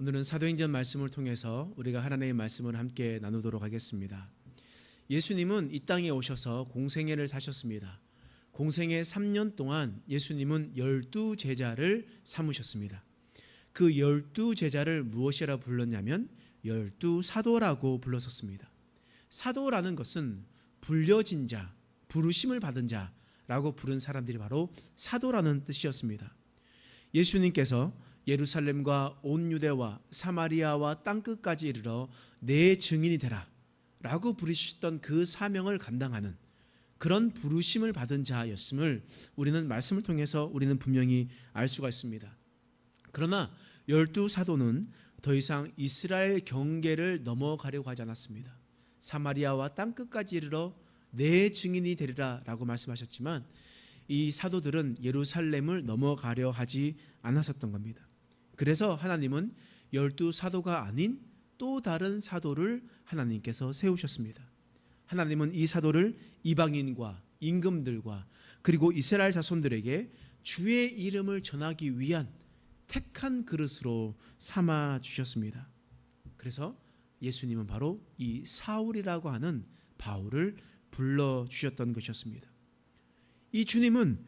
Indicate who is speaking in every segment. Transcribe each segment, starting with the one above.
Speaker 1: 오늘은 사도행전 말씀을 통해서 우리가 하나님의 말씀을 함께 나누도록 하겠습니다. 예수님은 이 땅에 오셔서 공생애를 사셨습니다. 공생애 3년 동안 예수님은 12제자를 삼으셨습니다. 그 12제자를 무엇이라 불렀냐면 12사도라고 불렀었습니다. 사도라는 것은 불려진 자, 부르심을 받은 자라고 부른 사람들이 바로 사도라는 뜻이었습니다. 예수님께서 예루살렘과 온 유대와 사마리아와 땅끝까지 이르러 내 증인이 되라 라고 부르셨던 그 사명을 감당하는 그런 부르심을 받은 자였음을 우리는 말씀을 통해서 우리는 분명히 알 수가 있습니다. 그러나 12사도는 더 이상 이스라엘 경계를 넘어가려고 하지 않았습니다. 사마리아와 땅끝까지 이르러 내 증인이 되리라 라고 말씀하셨지만 이 사도들은 예루살렘을 넘어가려 하지 않았었던 겁니다. 그래서 하나님은 12사도가 아닌 또 다른 사도를 하나님께서 세우셨습니다. 하나님은 이 사도를 이방인과 임금들과 그리고 이스라엘 자손들에게 주의 이름을 전하기 위한 택한 그릇으로 삼아 주셨습니다. 그래서 예수님은 바로 이 사울이라고 하는 바울을 불러주셨던 것이었습니다. 이 주님은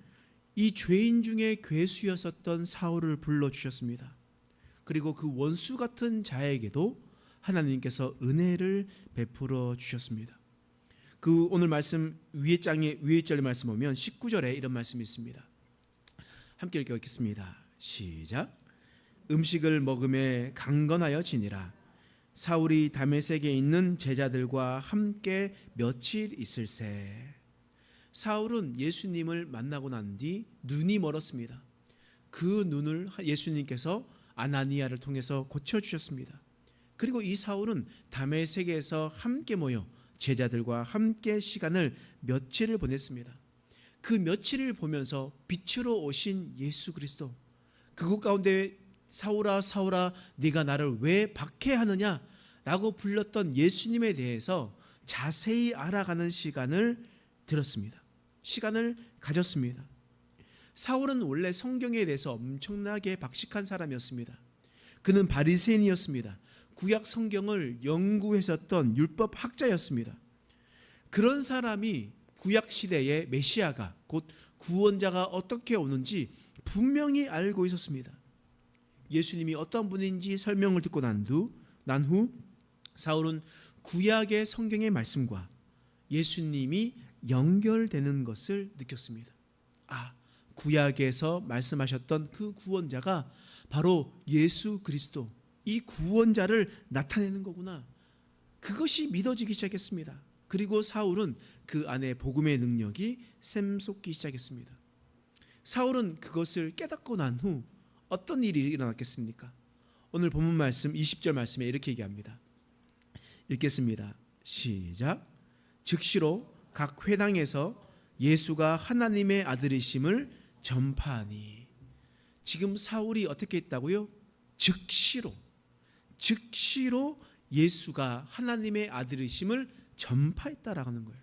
Speaker 1: 이 죄인 중에 괴수였었던 사울을 불러주셨습니다. 그리고 그 원수 같은 자에게도 하나님께서 은혜를 베풀어 주셨습니다. 그 오늘 말씀 위에 절의 말씀 보면 19절에 이런 말씀이 있습니다. 함께 읽겠습니다. 시작. 음식을 먹음에 강건하여 지니라. 사울이 다메섹에 있는 제자들과 함께 며칠 있을새. 사울은 예수님을 만나고 난 뒤 눈이 멀었습니다. 그 눈을 예수님께서 아나니아를 통해서 고쳐주셨습니다. 그리고 이 사울은 다메섹에서 함께 모여 제자들과 함께 시간을 며칠을 보냈습니다. 그 며칠을 보면서 빛으로 오신 예수 그리스도, 그곳 가운데 사울아 사울아 네가 나를 왜 박해하느냐 라고 불렀던 예수님에 대해서 자세히 알아가는 시간을 들었습니다. 시간을 가졌습니다. 사울은 원래 성경에 대해서 엄청나게 박식한 사람이었습니다. 그는 바리새인이었습니다. 구약 성경을 연구했었던 율법 학자였습니다. 그런 사람이 구약 시대의 메시아가 곧 구원자가 어떻게 오는지 분명히 알고 있었습니다. 예수님이 어떤 분인지 설명을 듣고 난 후 사울은 구약의 성경의 말씀과 예수님이 연결되는 것을 느꼈습니다. 구약에서 말씀하셨던 그 구원자가 바로 예수 그리스도, 이 구원자를 나타내는 거구나. 그것이 믿어지기 시작했습니다. 그리고 사울은 그 안에 복음의 능력이 샘솟기 시작했습니다. 사울은 그것을 깨닫고 난 후 어떤 일이 일어났겠습니까? 오늘 본문 말씀 20절 말씀에 이렇게 얘기합니다. 읽겠습니다. 시작. 즉시로 각 회당에서 예수가 하나님의 아들이심을 전파하니. 지금 사울이 어떻게 했다고요? 즉시로 예수가 하나님의 아들이심을 전파했다라고 하는 거예요.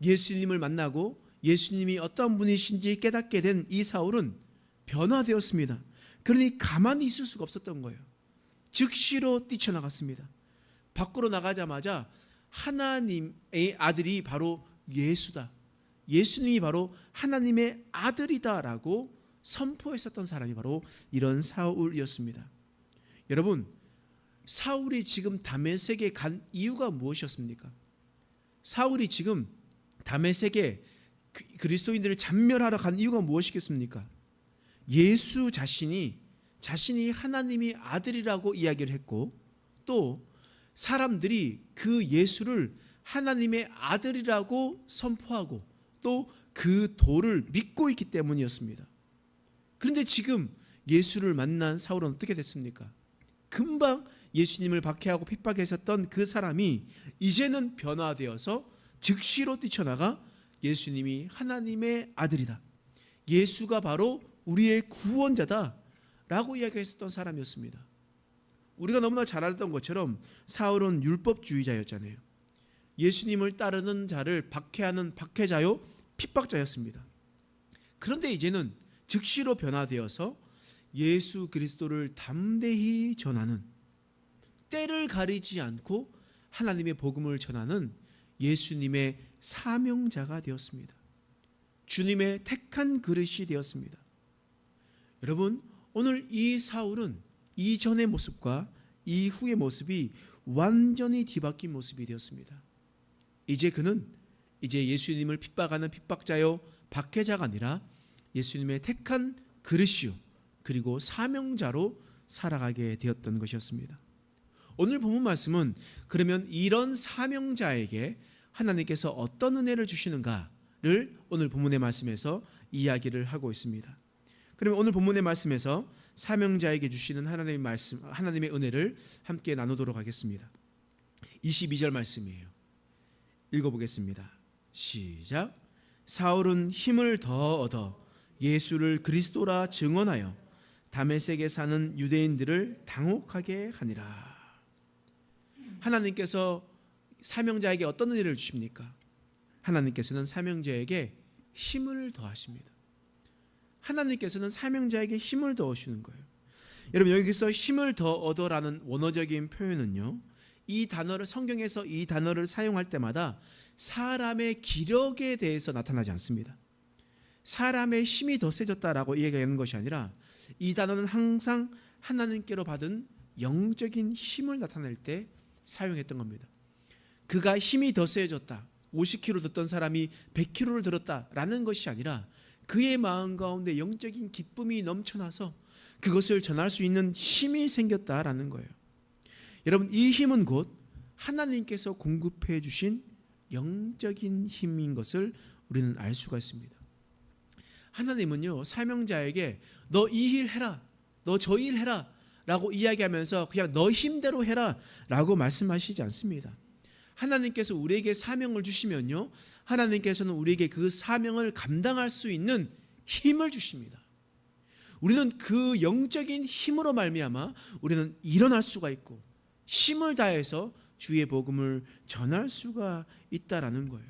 Speaker 1: 예수님을 만나고 예수님이 어떤 분이신지 깨닫게 된 이 사울은 변화되었습니다. 그러니 가만히 있을 수가 없었던 거예요. 즉시로 뛰쳐나갔습니다. 밖으로 나가자마자 하나님의 아들이 바로 예수다, 예수님이 바로 하나님의 아들이다라고 선포했었던 사람이 바로 이런 사울이었습니다. 여러분, 사울이 지금 다메섹에 간 이유가 무엇이었습니까? 사울이 지금 다메섹에 그리스도인들을 잡멸하러 간 이유가 무엇이겠습니까? 예수 자신이 하나님의 아들이라고 이야기를 했고, 또 사람들이 그 예수를 하나님의 아들이라고 선포하고 또 그 도를 믿고 있기 때문이었습니다. 그런데 지금 예수를 만난 사울은 어떻게 됐습니까? 금방 예수님을 박해하고 핍박했었던 그 사람이 이제는 변화되어서 즉시로 뛰쳐나가 예수님이 하나님의 아들이다, 예수가 바로 우리의 구원자다 라고 이야기했었던 사람이었습니다. 우리가 너무나 잘 알던 것처럼 사울은 율법주의자였잖아요. 예수님을 따르는 자를 박해하는 박해자요, 핍박자였습니다. 그런데 이제는 즉시로 변화되어서 예수 그리스도를 담대히 전하는, 때를 가리지 않고 하나님의 복음을 전하는 예수님의 사명자가 되었습니다. 주님의 택한 그릇이 되었습니다. 여러분, 오늘 이 사울은 이전의 모습과 이후의 모습이 완전히 뒤바뀐 모습이 되었습니다. 이제 그는 예수님을 핍박하는 핍박자요 박해자가 아니라 예수님의 택한 그릇이요 그리고 사명자로 살아가게 되었던 것이었습니다. 오늘 본문 말씀은 그러면 이런 사명자에게 하나님께서 어떤 은혜를 주시는가를 오늘 본문의 말씀에서 이야기를 하고 있습니다. 그러면 오늘 본문의 말씀에서 사명자에게 주시는 하나님의 말씀, 하나님의 은혜를 함께 나누도록 하겠습니다. 22절 말씀이에요. 읽어보겠습니다. 시작. 사울은 힘을 더 얻어 예수를 그리스도라 증언하여 다메섹에 사는 유대인들을 당혹하게 하니라. 하나님께서 사명자에게 어떤 은혜를 주십니까? 하나님께서는 사명자에게 힘을 더하십니다. 하나님께서는 사명자에게 힘을 더하시는 거예요. 여러분, 여기서 힘을 더 얻어라는 원어적인 표현은요, 이 단어를 성경에서 이 단어를 사용할 때마다 사람의 기력에 대해서 나타나지 않습니다. 사람의 힘이 더 세졌다라고 이야기하는 것이 아니라 이 단어는 항상 하나님께로 받은 영적인 힘을 나타낼 때 사용했던 겁니다. 그가 힘이 더 세졌다, 50kg 듣던 사람이 100kg를 들었다라는 것이 아니라 그의 마음 가운데 영적인 기쁨이 넘쳐나서 그것을 전할 수 있는 힘이 생겼다라는 거예요. 여러분, 이 힘은 곧 하나님께서 공급해 주신 영적인 힘인 것을 우리는 알 수가 있습니다. 하나님은요, 사명자에게 너 이 일 해라, 너 저 일 해라 라고 이야기하면서 그냥 너 힘대로 해라 라고 말씀하시지 않습니다. 하나님께서 우리에게 사명을 주시면요, 하나님께서는 우리에게 그 사명을 감당할 수 있는 힘을 주십니다. 우리는 그 영적인 힘으로 말미암아 우리는 일어날 수가 있고 힘을 다해서 주의 복음을 전할 수가 있다라는 거예요.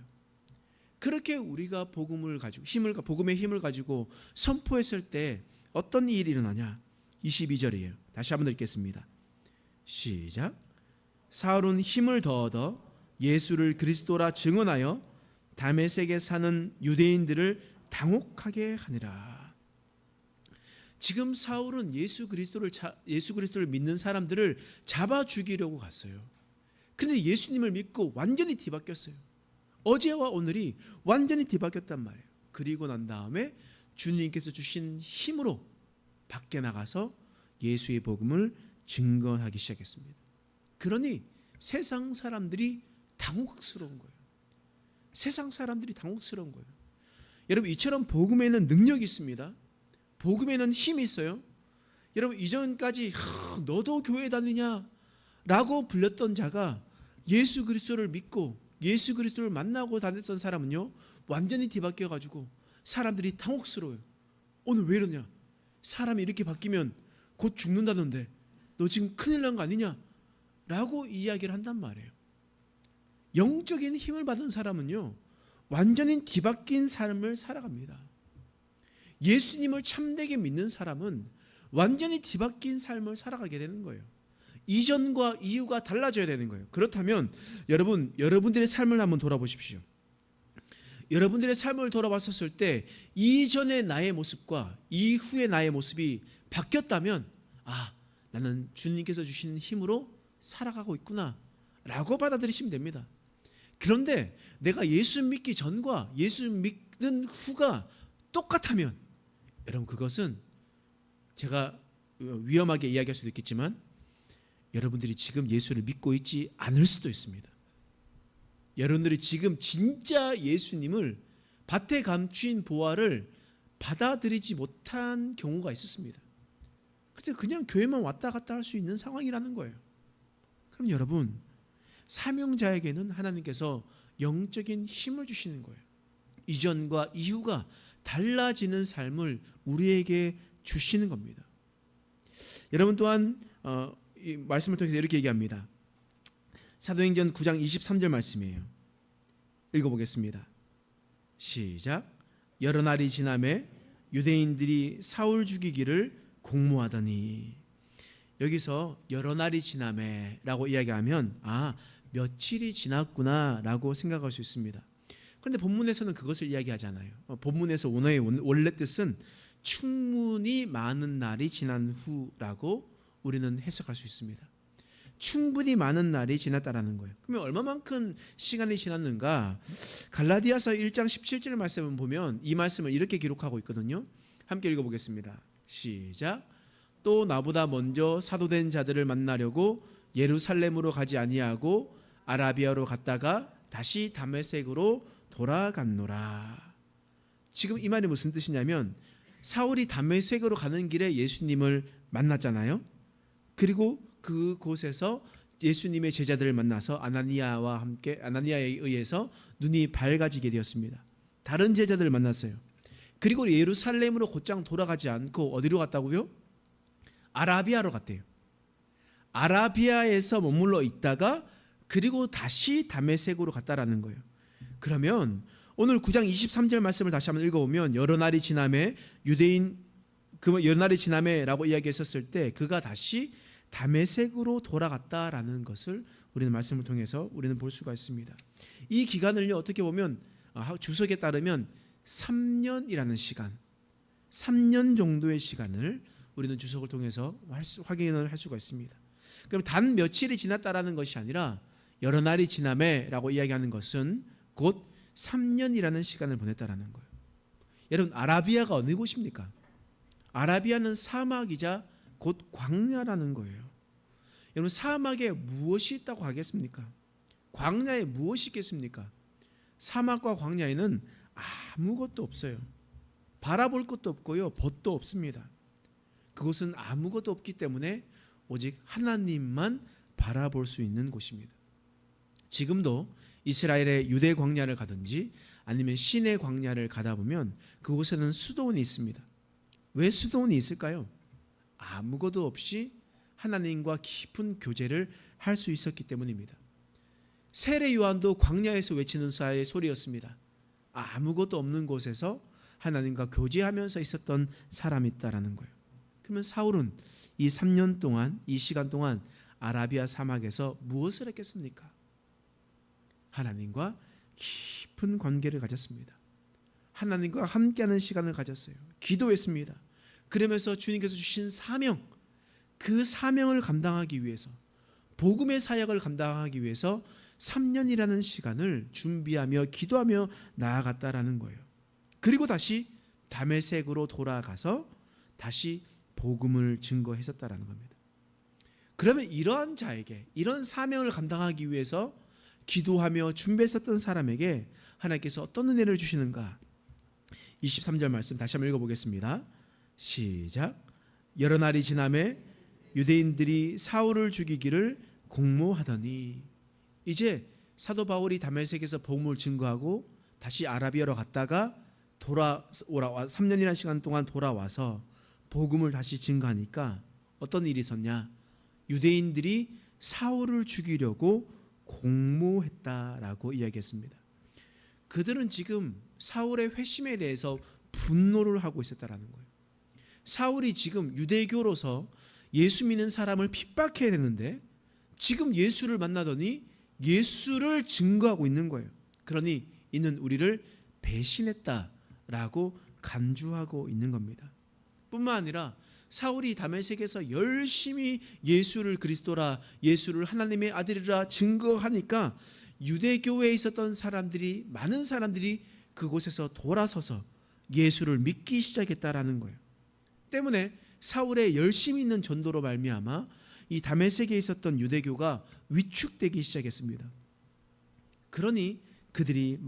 Speaker 1: 그렇게 우리가 복음을 가지고 복음의 힘을 가지고 선포했을 때 어떤 일이 일어나냐? 22절이에요. 다시 한번 읽겠습니다. 시작. 사울은 힘을 더 얻어 예수를 그리스도라 증언하여 다메섹에 사는 유대인들을 당혹하게 하니라. 지금 사울은 예수 그리스도를 믿는 사람들을 잡아 죽이려고 갔어요. 그런데 예수님을 믿고 완전히 뒤바뀌었어요. 어제와 오늘이 완전히 뒤바뀌었단 말이에요. 그리고 난 다음에 주님께서 주신 힘으로 밖에 나가서 예수의 복음을 증거하기 시작했습니다. 그러니 세상 사람들이 당혹스러운 거예요. 세상 사람들이 당혹스러운 거예요. 여러분, 이처럼 복음에는 능력이 있습니다. 복음에는 힘이 있어요. 여러분, 이전까지 너도 교회 다니냐 라고 불렸던 자가 예수 그리스도를 믿고 예수 그리스도를 만나고 다녔던 사람은요, 완전히 뒤바뀌어 가지고 사람들이 당혹스러워요. 오늘 왜 이러냐? 사람이 이렇게 바뀌면 곧 죽는다던데 너 지금 큰일 난 거 아니냐? 라고 이야기를 한단 말이에요. 영적인 힘을 받은 사람은요, 완전히 뒤바뀐 삶을 살아갑니다. 예수님을 참되게 믿는 사람은 완전히 뒤바뀐 삶을 살아가게 되는 거예요. 이전과 이후가 달라져야 되는 거예요. 그렇다면 여러분들의 삶을 한번 돌아보십시오. 여러분들의 삶을 돌아봤었을 때 이전의 나의 모습과 이후의 나의 모습이 바뀌었다면, 나는 주님께서 주시는 힘으로 살아가고 있구나 라고 받아들이시면 됩니다. 그런데 내가 예수 믿기 전과 예수 믿는 후가 똑같다면, 여러분, 그것은 제가 위험하게 이야기할 수도 있겠지만 여러분들이 지금 예수를 믿고 있지 않을 수도 있습니다. 여러분들이 지금 진짜 예수님을 밭에 감춘 보화를 받아들이지 못한 경우가 있었습니다. 그냥 교회만 왔다 갔다 할 수 있는 상황이라는 거예요. 그럼 여러분, 사명자에게는 하나님께서 영적인 힘을 주시는 거예요. 이전과 이후가 달라지는 삶을 우리에게 주시는 겁니다. 여러분 또한 이 말씀을 통해서 이렇게 얘기합니다. 사도행전 9장 23절 말씀이에요. 읽어보겠습니다. 시작. 여러 날이 지나매 유대인들이 사울 죽이기를 공모하더니. 여기서 여러 날이 지나매라고 이야기하면 며칠이 지났구나라고 생각할 수 있습니다. 그런데 본문에서는 그것을 이야기하지 않아요. 본문에서 원어의 원래 뜻은 충분히 많은 날이 지난 후라고 우리는 해석할 수 있습니다. 충분히 많은 날이 지났다라는 거예요. 그러면 얼마만큼 시간이 지났는가? 갈라디아서 1장 17절 말씀을 보면 이 말씀을 이렇게 기록하고 있거든요. 함께 읽어보겠습니다. 시작. 또 나보다 먼저 사도된 자들을 만나려고 예루살렘으로 가지 아니하고 아라비아로 갔다가 다시 다메섹으로 돌아갔노라. 지금 이 말이 무슨 뜻이냐면 사울이 다메섹으로 가는 길에 예수님을 만났잖아요. 그리고 그곳에서 예수님의 제자들을 만나서 아나니아에 의해서 눈이 밝아지게 되었습니다. 다른 제자들을 만났어요. 그리고 예루살렘으로 곧장 돌아가지 않고 어디로 갔다고요? 아라비아로 갔대요. 아라비아에서 머물러 있다가 그리고 다시 다메섹으로 갔다라는 거예요. 그러면 오늘 9장 23절 말씀을 다시 한번 읽어보면 여러 날이 지나매 여러 날이 지나매라고 이야기했었을 때 그가 다시 다메섹으로 돌아갔다라는 것을 우리는 말씀을 통해서 우리는 볼 수가 있습니다. 이 기간을요 어떻게 보면 주석에 따르면 3년이라는 시간, 3년 정도의 시간을 우리는 주석을 통해서 확인을 할 수가 있습니다. 그럼 단 며칠이 지났다라는 것이 아니라 여러 날이 지나매라고 이야기하는 것은 곧 3년이라는 시간을 보냈다라는 거예요. 여러분 아라비아가 어느 곳입니까? 아라비아는 사막이자 곧 광야라는 거예요. 여러분 사막에 무엇이 있다고 하겠습니까? 광야에 무엇이 있겠습니까? 사막과 광야에는 아무것도 없어요. 바라볼 것도 없고요, 벗도 없습니다. 그곳은 아무것도 없기 때문에 오직 하나님만 바라볼 수 있는 곳입니다. 지금도 이스라엘의 유대 광야를 가든지 아니면 시내 광야를 가다 보면 그곳에는 수도원이 있습니다. 왜 수도원이 있을까요? 아무것도 없이 하나님과 깊은 교제를 할 수 있었기 때문입니다. 세례 요한도 광야에서 외치는 소리였습니다. 아무것도 없는 곳에서 하나님과 교제하면서 있었던 사람이 있다라는 거예요. 그러면 사울은 이 3년 동안, 이 시간 동안 아라비아 사막에서 무엇을 했겠습니까? 하나님과 깊은 관계를 가졌습니다. 하나님과 함께하는 시간을 가졌어요. 기도했습니다. 그러면서 주님께서 주신 사명, 그 사명을 감당하기 위해서, 복음의 사역을 감당하기 위해서 3년이라는 시간을 준비하며 기도하며 나아갔다라는 거예요. 그리고 다시 다메섹으로 돌아가서 다시 복음을 증거했었다라는 겁니다. 그러면 이러한 자에게, 이런 사명을 감당하기 위해서 기도하며 준비했었던 사람에게 하나님께서 어떤 은혜를 주시는가? 23절 말씀 다시 한번 읽어보겠습니다. 시작. 여러 날이 지나매 유대인들이 사울을 죽이기를 공모하더니. 이제 사도 바울이 다메섹에서 복음을 증거하고 다시 아라비아로 갔다가 3년이라는 시간 동안 돌아와서 복음을 다시 증거하니까 어떤 일이 있었냐? 유대인들이 사울을 죽이려고 공모했다라고 이야기했습니다. 그들은 지금 사울의 회심에 대해서 분노를 하고 있었다라는 거예요. 사울이 지금 유대교로서 예수 믿는 사람을 핍박해야 되는데 지금 예수를 만나더니 예수를 증거하고 있는 거예요. 그러니 이는 우리를 배신했다라고 간주하고 있는 겁니다. 뿐만 아니라 사울이 다메섹에서 열심히 예수를 그리스도라, 예수를 하나님의 아들이라 증거하니까 유대교회에 있었던 사람들이, 많은 사람들이 그곳에서 돌아서서 예수를 믿기 시작했다라는 거예요. 때문에 사울의 열심히 있는 전도로 말미암아 이 다메섹에 있었던 유대교가 위축되기 시작했습니다. 그러니 그들이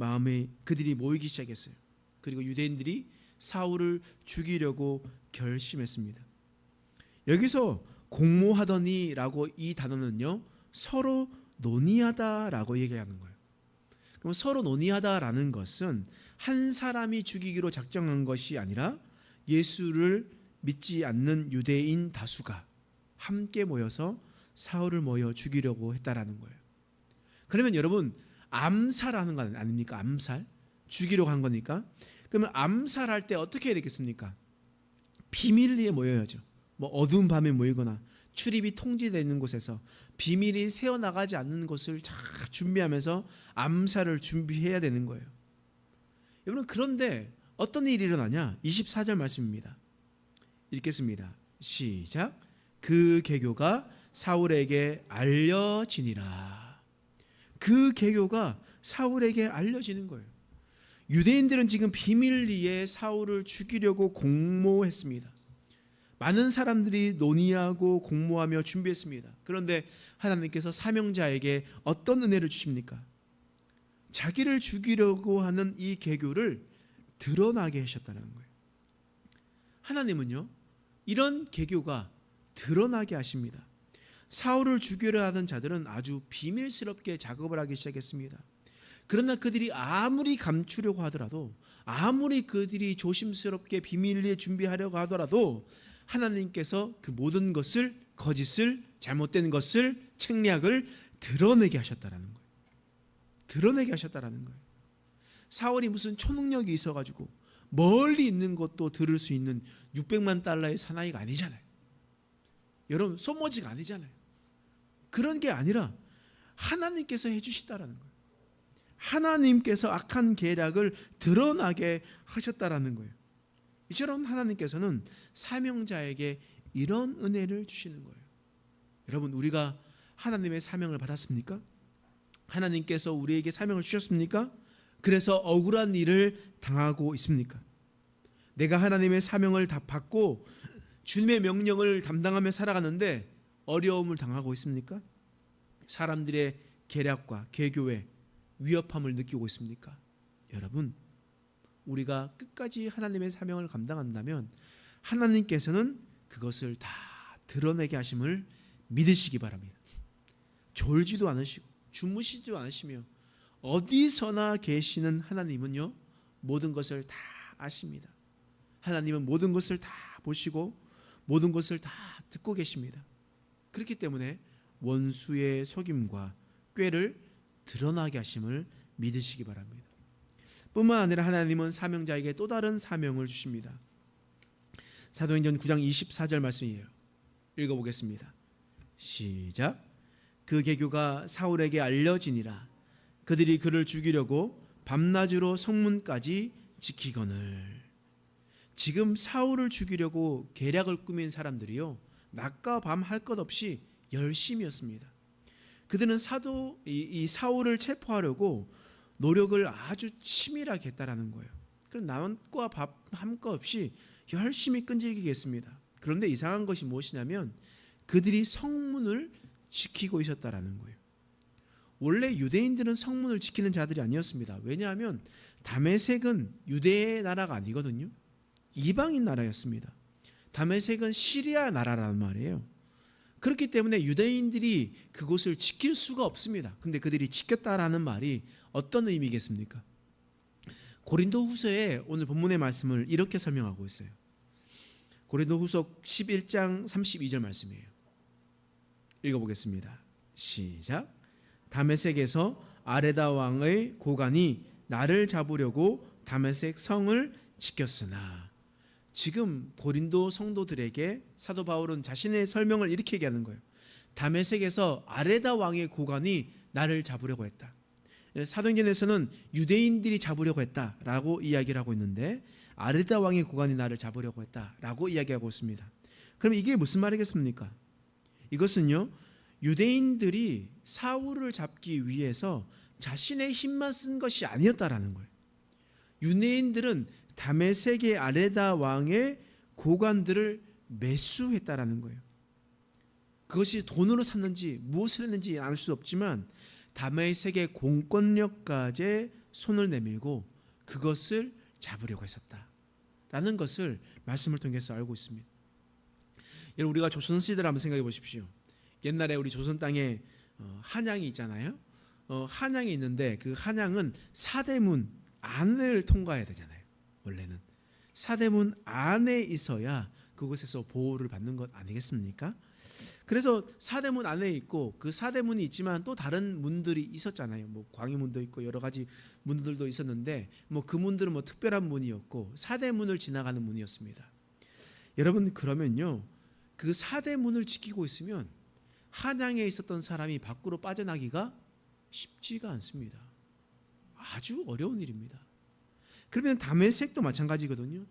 Speaker 1: 모이기 시작했어요. 그리고 유대인들이 사울을 죽이려고 결심했습니다. 여기서 공모하더니라고 이 단어는요, 서로 논의하다라고 얘기하는 거예요. 그럼 서로 논의하다라는 것은 한 사람이 죽이기로 작정한 것이 아니라 예수를 믿지 않는 유대인 다수가 함께 모여서 사울을 모여 죽이려고 했다라는 거예요. 그러면 여러분, 암살하는 거 아닙니까? 암살? 죽이려고 한 거니까. 그러면 암살할 때 어떻게 해야 되겠습니까? 비밀리에 모여야죠. 뭐 어두운 밤에 모이거나 출입이 통제되는 곳에서 비밀이 새어나가지 않는 것을 잘 준비하면서 암살을 준비해야 되는 거예요. 여러분, 그런데 어떤 일이 일어나냐? 24절 말씀입니다. 읽겠습니다. 시작. 그 계교가 사울에게 알려지니라. 그 계교가 사울에게 알려지는 거예요. 유대인들은 지금 비밀리에 사울을 죽이려고 공모했습니다. 많은 사람들이 논의하고 공모하며 준비했습니다. 그런데 하나님께서 사명자에게 어떤 은혜를 주십니까? 자기를 죽이려고 하는 이 계교를 드러나게 하셨다는 거예요. 하나님은요, 이런 계교가 드러나게 하십니다. 사울을 죽이려 하던 자들은 아주 비밀스럽게 작업을 하기 시작했습니다. 그러나 그들이 아무리 감추려고 하더라도, 아무리 그들이 조심스럽게 비밀리에 준비하려고 하더라도 하나님께서 그 모든 것을, 거짓을, 잘못된 것을, 책략을 드러내게 하셨다라는 거예요. 드러내게 하셨다라는 거예요. 사울이 무슨 초능력이 있어가지고 멀리 있는 것도 들을 수 있는 600만 달러의 사나이가 아니잖아요. 여러분, 손모지가 아니잖아요. 그런 게 아니라 하나님께서 해주시다라는 거예요. 하나님께서 악한 계략을 드러나게 하셨다라는 거예요. 이처럼 하나님께서는 사명자에게 이런 은혜를 주시는 거예요. 여러분, 우리가 하나님의 사명을 받았습니까? 하나님께서 우리에게 사명을 주셨습니까? 그래서 억울한 일을 당하고 있습니까? 내가 하나님의 사명을 다 받고 주님의 명령을 담당하며 살아가는데 어려움을 당하고 있습니까? 사람들의 계략과 계교에 위협함을 느끼고 있습니까? 여러분, 우리가 끝까지 하나님의 사명을 감당한다면 하나님께서는 그것을 다 드러내게 하심을 믿으시기 바랍니다. 졸지도 않으시고 주무시지도 않으시며 어디서나 계시는 하나님은요, 모든 것을 다 아십니다. 하나님은 모든 것을 다 보시고 모든 것을 다 듣고 계십니다. 그렇기 때문에 원수의 속임과 꾀를 드러나게 하심을 믿으시기 바랍니다. 뿐만 아니라 하나님은 사명자에게 또 다른 사명을 주십니다. 사도행전 9장 24절 말씀이에요. 읽어보겠습니다. 시작. 그 계교가 사울에게 알려지니라. 그들이 그를 죽이려고 밤낮으로 성문까지 지키거늘. 지금 사울을 죽이려고 계략을 꾸민 사람들이요, 낮과 밤 할 것 없이 열심이었습니다. 그들은 이 사울을 체포하려고 노력을 아주 치밀하게 했다라는 거예요. 그럼 낮과 밤 할 것 없이 열심히 끈질기게 했습니다. 그런데 이상한 것이 무엇이냐면 그들이 성문을 지키고 있었다라는 거예요. 원래 유대인들은 성문을 지키는 자들이 아니었습니다. 왜냐하면 다메섹은 유대의 나라가 아니거든요. 이방인 나라였습니다. 다메섹은 시리아 나라라는 말이에요. 그렇기 때문에 유대인들이 그곳을 지킬 수가 없습니다. 근데 그들이 지켰다라는 말이 어떤 의미겠습니까? 고린도후서에 오늘 본문의 말씀을 이렇게 설명하고 있어요. 고린도후서 11장 32절 말씀이에요. 읽어보겠습니다. 시작. 다메섹에서 아레다 왕의 고관이 나를 잡으려고 다메섹 성을 지켰으나. 지금 고린도 성도들에게 사도 바울은 자신의 설명을 이렇게 얘기하는 거예요. 다메섹에서 아레다 왕의 고관이 나를 잡으려고 했다. 사도행전에서는 유대인들이 잡으려고 했다라고 이야기를 하고 있는데 아레다 왕의 고관이 나를 잡으려고 했다라고 이야기하고 있습니다. 그럼 이게 무슨 말이겠습니까? 이것은요, 유대인들이 사울을 잡기 위해서 자신의 힘만 쓴 것이 아니었다라는 거예요. 유대인들은 다메섹의 아레다 왕의 고관들을 매수했다라는 거예요. 그것이 돈으로 샀는지 무엇을 했는지 알 수 없지만 다메섹의 공권력까지 손을 내밀고 그것을 잡으려고 했었다라는 것을 말씀을 통해서 알고 있습니다. 여러분, 우리가 조선시대를 한번 생각해 보십시오. 옛날에 우리 조선 땅에 한양이 있잖아요. 한양이 있는데 그 한양은 사대문 안을 통과해야 되잖아요. 원래는 사대문 안에 있어야 그곳에서 보호를 받는 것 아니겠습니까? 그래서 사대문 안에 있고 그 사대문이 있지만 또 다른 문들이 있었잖아요. 뭐 광희문도 있고 여러 가지 문들도 있었는데 뭐 그 문들은 뭐 특별한 문이었고 사대문을 지나가는 문이었습니다. 여러분, 그러면요, 그 사대문을 지키고 있으면 한양에 있었던 사람이 밖으로 빠져나기가 쉽지가 않습니다. 아주 어려운 일입니다. 그러면 다메섹도 마찬가지거든요.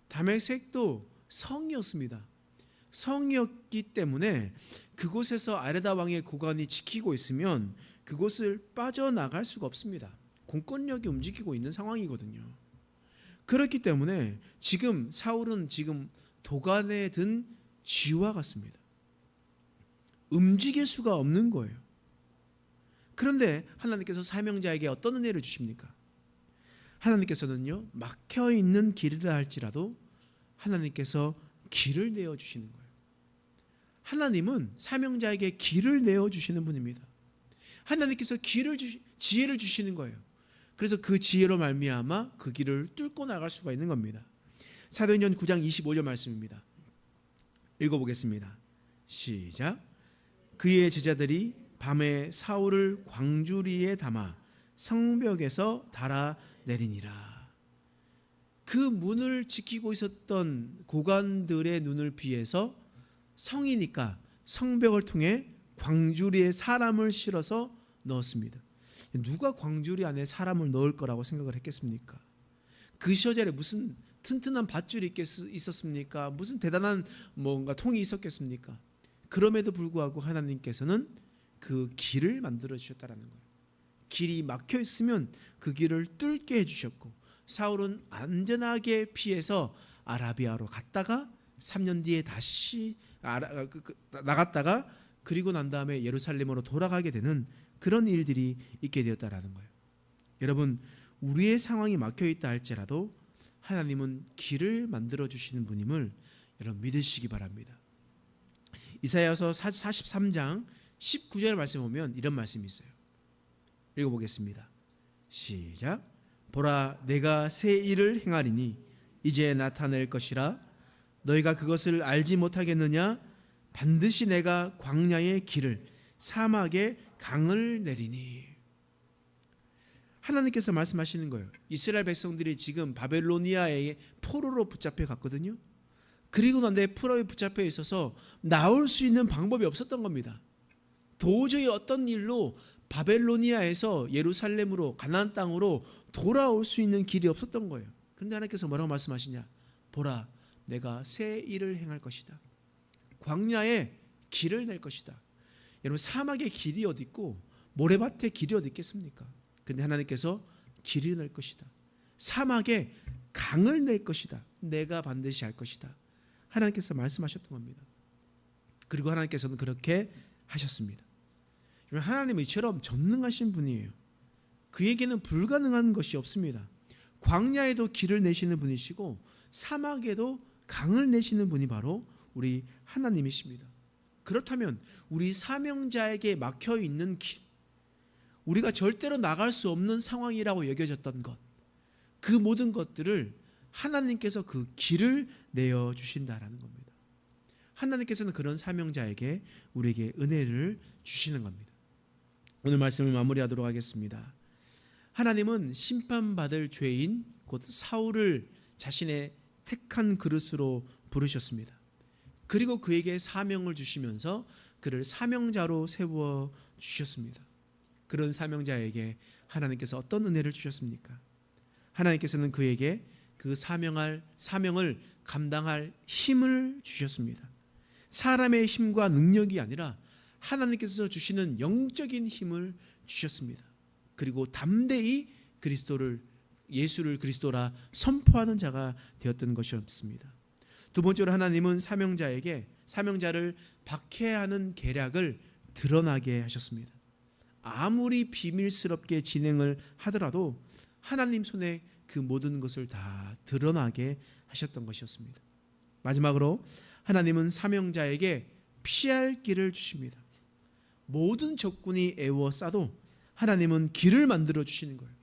Speaker 1: 다메섹도 성이었습니다. 성이었기 때문에 그곳에서 아레다 왕의 고관이 지키고 있으면 그곳을 빠져나갈 수가 없습니다. 공권력이 움직이고 있는 상황이거든요. 그렇기 때문에 지금 사울은 지금 도관에 든 쥐와 같습니다. 움직일 수가 없는 거예요. 그런데 하나님께서 사명자에게 어떤 은혜를 주십니까? 하나님께서는요, 막혀 있는 길이라 할지라도 하나님께서 길을 내어 주시는 거예요. 하나님은 사명자에게 길을 내어 주시는 분입니다. 하나님께서 지혜를 주시는 거예요. 그래서 그 지혜로 말미암아 그 길을 뚫고 나갈 수가 있는 겁니다. 사도행전 9장 25절 말씀입니다. 읽어보겠습니다. 시작. 그의 제자들이 밤에 사울을 광주리에 담아 성벽에서 달아 내리니라. 그 문을 지키고 있었던 고관들의 눈을 피해서 성이니까 성벽을 통해 광주리에 사람을 실어서 넣었습니다. 누가 광주리 안에 사람을 넣을 거라고 생각을 했겠습니까? 그 시절에 무슨 튼튼한 밧줄이 있었습니까? 무슨 대단한 뭔가 통이 있었겠습니까? 그럼에도 불구하고 하나님께서는 그 길을 만들어 주셨다라는 거예요. 길이 막혀 있으면 그 길을 뚫게 해주셨고, 사울은 안전하게 피해서 아라비아로 갔다가 3년 뒤에 다시 나갔다가 그리고 난 다음에 예루살렘으로 돌아가게 되는 그런 일들이 있게 되었다라는 거예요. 여러분, 우리의 상황이 막혀 있다 할지라도 하나님은 길을 만들어 주시는 분임을 여러분 믿으시기 바랍니다. 이사야서 43장 19절 말씀 보면 이런 말씀이 있어요. 읽어보겠습니다. 시작. 보라, 내가 새 일을 행하리니 이제 나타낼 것이라. 너희가 그것을 알지 못하겠느냐? 반드시 내가 광야의 길을, 사막에 강을 내리니. 하나님께서 말씀하시는 거예요. 이스라엘 백성들이 지금 바벨로니아의 포로로 붙잡혀 갔거든요. 그리고 난 뒤에 포로에 붙잡혀 있어서 나올 수 있는 방법이 없었던 겁니다. 도저히 어떤 일로 바벨로니아에서 예루살렘으로, 가나안 땅으로 돌아올 수 있는 길이 없었던 거예요. 그런데 하나님께서 뭐라고 말씀하시냐? 보라, 내가 새 일을 행할 것이다. 광야에 길을 낼 것이다. 여러분, 사막의 길이 어디 있고 모래밭의 길이 어디 있겠습니까? 근데 하나님께서 길을 낼 것이다. 사막에 강을 낼 것이다. 내가 반드시 할 것이다. 하나님께서 말씀하셨던 겁니다. 그리고 하나님께서는 그렇게 하셨습니다. 하나님은 이처럼 전능하신 분이에요. 그에게는 불가능한 것이 없습니다. 광야에도 길을 내시는 분이시고 사막에도 강을 내시는 분이 바로 우리 하나님이십니다. 그렇다면 우리 사명자에게 막혀 있는 길, 우리가 절대로 나갈 수 없는 상황이라고 여겨졌던 것, 그 모든 것들을 하나님께서 그 길을 내어 주신다라는 겁니다. 하나님께서는 그런 사명자에게 우리에게 은혜를 주시는 겁니다. 오늘 말씀을 마무리하도록 하겠습니다. 하나님은 심판받을 죄인 곧 사울을 자신의 택한 그릇으로 부르셨습니다. 그리고 그에게 사명을 주시면서 그를 사명자로 세워 주셨습니다. 그런 사명자에게 하나님께서 어떤 은혜를 주셨습니까? 하나님께서는 그에게 그 사명을 감당할 힘을 주셨습니다. 사람의 힘과 능력이 아니라 하나님께서 주시는 영적인 힘을 주셨습니다. 그리고 담대히 예수를 그리스도라 선포하는 자가 되었던 것이었습니다. 두 번째로 하나님은 사명자를 박해하는 계략을 드러나게 하셨습니다. 아무리 비밀스럽게 진행을 하더라도 하나님 손에 그 모든 것을 다 드러나게 하셨던 것이었습니다. 마지막으로 하나님은 사명자에게 피할 길을 주십니다. 모든 적군이 애워싸도 하나님은 길을 만들어 주시는 거예요.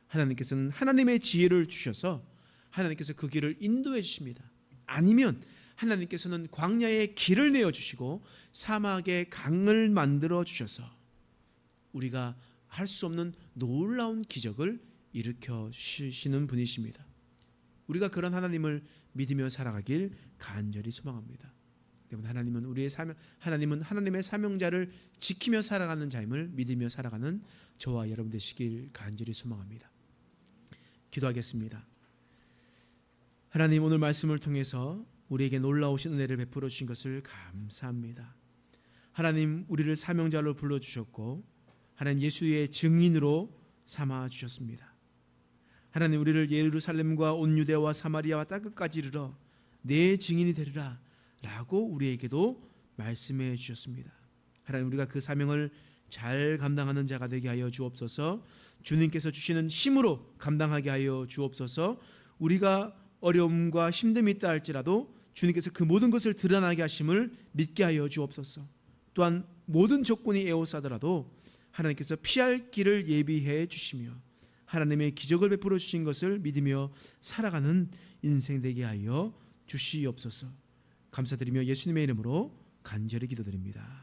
Speaker 1: 하나님께서는 하나님의 지혜를 주셔서 하나님께서 그 길을 인도해 주십니다. 아니면 하나님께서는 광야에 길을 내어 주시고 사막에 강을 만들어 주셔서 우리가 할 수 없는 놀라운 기적을 일으켜 주시는 분이십니다. 우리가 그런 하나님을 믿으며 살아가길 간절히 소망합니다. 때문에 하나님은 하나님의 사명자를 지키며 살아가는 자임을 믿으며 살아가는 저와 여러분 되시길 간절히 소망합니다. 기도하겠습니다. 하나님, 오늘 말씀을 통해서 우리에게 놀라우신 은혜를 베풀어 주신 것을 감사합니다. 하나님, 우리를 사명자로 불러주셨고 하나님 예수의 증인으로 삼아 주셨습니다. 하나님, 우리를 예루살렘과 온 유대와 사마리아와 땅끝까지 이르러 내 증인이 되리라 라고 우리에게도 말씀해 주셨습니다. 하나님, 우리가 그 사명을 잘 감당하는 자가 되게 하여 주옵소서. 주님께서 주시는 힘으로 감당하게 하여 주옵소서. 우리가 어려움과 힘듦이 있다 할지라도 주님께서 그 모든 것을 드러나게 하심을 믿게 하여 주옵소서. 또한 모든 조건이 에워싸더라도 하나님께서 피할 길을 예비해 주시며 하나님의 기적을 베풀어 주신 것을 믿으며 살아가는 인생 되게 하여 주시옵소서. 감사드리며 예수님의 이름으로 간절히 기도드립니다.